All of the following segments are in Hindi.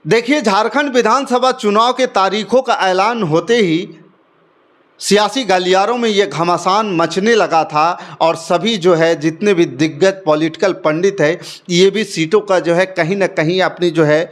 देखिए, झारखंड विधानसभा चुनाव के तारीखों का ऐलान होते ही सियासी गलियारों में ये घमासान मचने लगा था और सभी जो है जितने भी दिग्गज पॉलिटिकल पंडित है ये भी सीटों का जो है कहीं ना कहीं अपनी जो है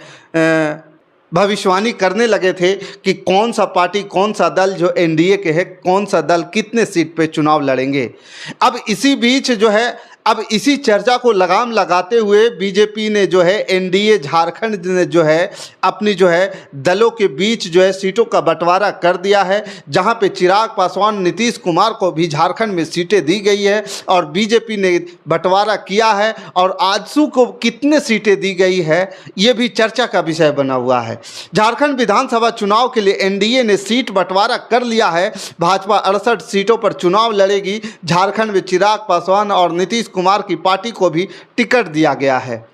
भविष्यवाणी करने लगे थे कि कौन सा पार्टी कौन सा दल जो एनडीए के है कौन सा दल कितने सीट पे चुनाव लड़ेंगे। अब इसी बीच जो है अब इसी चर्चा को लगाम लगाते हुए बीजेपी ने जो है एनडीए झारखंड ने जो है अपनी जो है दलों के बीच जो है सीटों का बंटवारा कर दिया है, जहां पे चिराग पासवान नीतीश कुमार को भी झारखंड में सीटें दी गई है और बीजेपी ने बंटवारा किया है और आजसू को कितने सीटें दी गई है ये भी चर्चा का विषय बना हुआ है। झारखंड विधानसभा चुनाव के लिए एनडीए ने सीट बंटवारा कर लिया है। भाजपा 68 सीटों पर चुनाव लड़ेगी। झारखंड में चिराग पासवान और नीतीश कुमार की पार्टी को भी टिकट दिया गया है।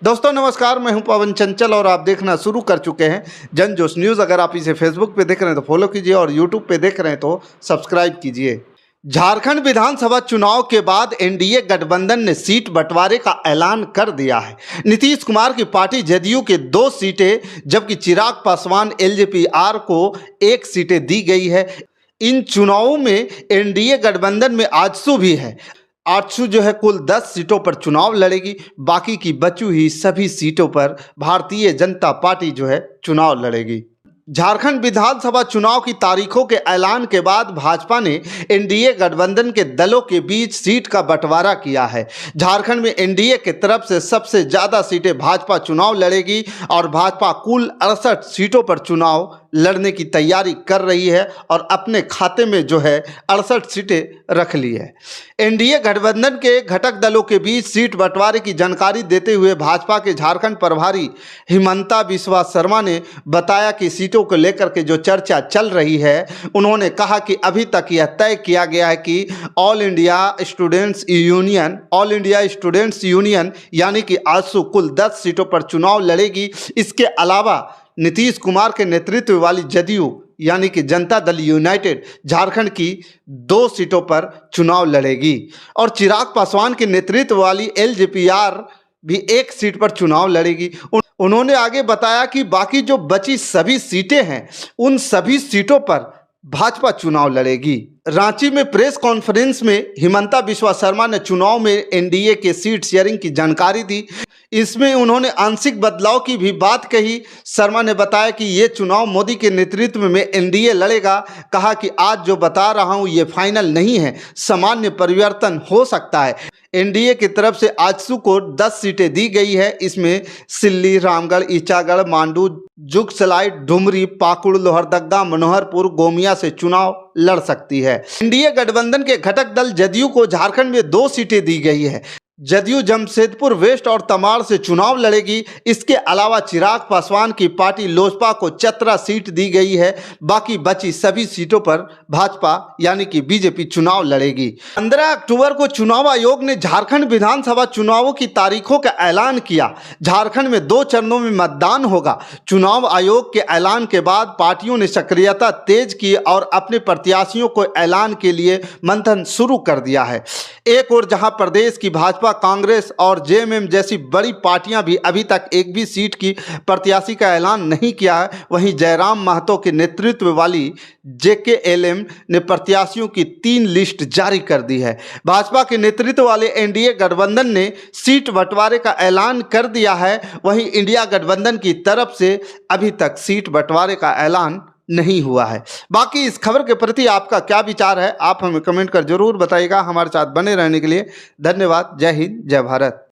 दोस्तों नमस्कार, मैं हूं पवन चंचल और आप देखना शुरू कर चुके हैं जन जोश न्यूज़। अगर आप इसे फेसबुक पे देख रहे हैं तो फॉलो कीजिए और यूट्यूब पे देख रहे हैं तो सब्सक्राइब कीजिए। झारखंड विधानसभा चुनाव के बाद एनडीए गठबंधन ने सीट बंटवारे का ऐलान कर दिया है। नीतीश कुमार की पार्टी जदयू के 2 सीटें जबकि चिराग पासवान एलजेपीआर को 1 सीटें दी गई है। इन चुनावों में एनडीए गठबंधन में आजसू भी है। आजसू जो है कुल 10 सीटों पर चुनाव लड़ेगी। बाकी की बची हुई सभी सीटों पर भारतीय जनता पार्टी जो है चुनाव लड़ेगी। झारखंड विधानसभा चुनाव की तारीखों के ऐलान के बाद भाजपा ने एनडीए गठबंधन के दलों के बीच सीट का बंटवारा किया है। झारखंड में एनडीए की तरफ से सबसे ज़्यादा सीटें भाजपा चुनाव लड़ेगी और भाजपा कुल 68 सीटों पर चुनाव लड़ने की तैयारी कर रही है और अपने खाते में जो है 68 सीटें रख ली है। एनडीए गठबंधन के घटक दलों के बीच सीट बंटवारे की जानकारी देते हुए भाजपा के झारखंड प्रभारी हिमंता बिस्वा शर्मा ने बताया कि सीटों को लेकर के जो चर्चा चल रही है, उन्होंने कहा कि अभी तक यह तय किया गया है कि ऑल इंडिया स्टूडेंट्स यूनियन यानी कि आजसू कुल 10 सीटों पर चुनाव लड़ेगी। इसके अलावा नीतीश कुमार के नेतृत्व वाली जदयू यानी कि जनता दल यूनाइटेड झारखंड की 2 सीटों पर चुनाव लड़ेगी और चिराग पासवान के नेतृत्व वाली एलजेपीआर भी 1 सीट पर चुनाव लड़ेगी। उन्होंने आगे बताया कि बाकी जो बची सभी सीटें हैं उन सभी सीटों पर भाजपा चुनाव लड़ेगी। रांची में प्रेस कॉन्फ्रेंस में हिमंता बिस्वा शर्मा ने चुनाव में एनडीए के सीट शेयरिंग की जानकारी दी। इसमें उन्होंने आंशिक बदलाव की भी बात कही। शर्मा ने बताया कि ये चुनाव मोदी के नेतृत्व में एनडीए लड़ेगा। कहा कि आज जो बता रहा हूँ ये फाइनल नहीं है, सामान्य परिवर्तन हो सकता है। एनडीए की तरफ से आजसू को 10 सीटें दी गई है। इसमें सिल्ली, रामगढ़, ईचागढ़, मांडू, जुगसलाई, डुमरी, पाकुड़, लोहरदगा, मनोहरपुर, गोमिया से चुनाव लड़ सकती है। एनडीए गठबंधन के घटक दल जदयू को झारखंड में 2 सीटें दी गई है। जदयू जमशेदपुर वेस्ट और तमाड़ से चुनाव लड़ेगी। इसके अलावा चिराग पासवान की पार्टी लोजपा को चतरा सीट दी गई है। बाकी बची सभी सीटों पर भाजपा यानी कि बीजेपी चुनाव लड़ेगी। 15 अक्टूबर को चुनाव आयोग ने झारखंड विधानसभा चुनावों की तारीखों का ऐलान किया। झारखंड में 2 चरणों में मतदान होगा। चुनाव आयोग के ऐलान के बाद पार्टियों ने सक्रियता तेज की और अपने प्रत्याशियों को ऐलान के लिए मंथन शुरू कर दिया है। एक और जहां प्रदेश की भाजपा, कांग्रेस और जेएमएम जैसी बड़ी पार्टियां भी अभी तक एक भी सीट की प्रत्याशी का ऐलान नहीं किया है, वहीं जयराम महतो के नेतृत्व वाली जेकेएलएम ने प्रत्याशियों की 3 लिस्ट जारी कर दी है। भाजपा के नेतृत्व वाले एनडीए गठबंधन ने सीट बंटवारे का ऐलान कर दिया है। वहीं इंडिया गठबंधन की तरफ से अभी तक सीट बंटवारे का ऐलान नहीं हुआ है। बाकी इस खबर के प्रति आपका क्या विचार है, आप हमें कमेंट कर जरूर बताइएगा। हमारे साथ बने रहने के लिए धन्यवाद। जय हिंद, जय भारत।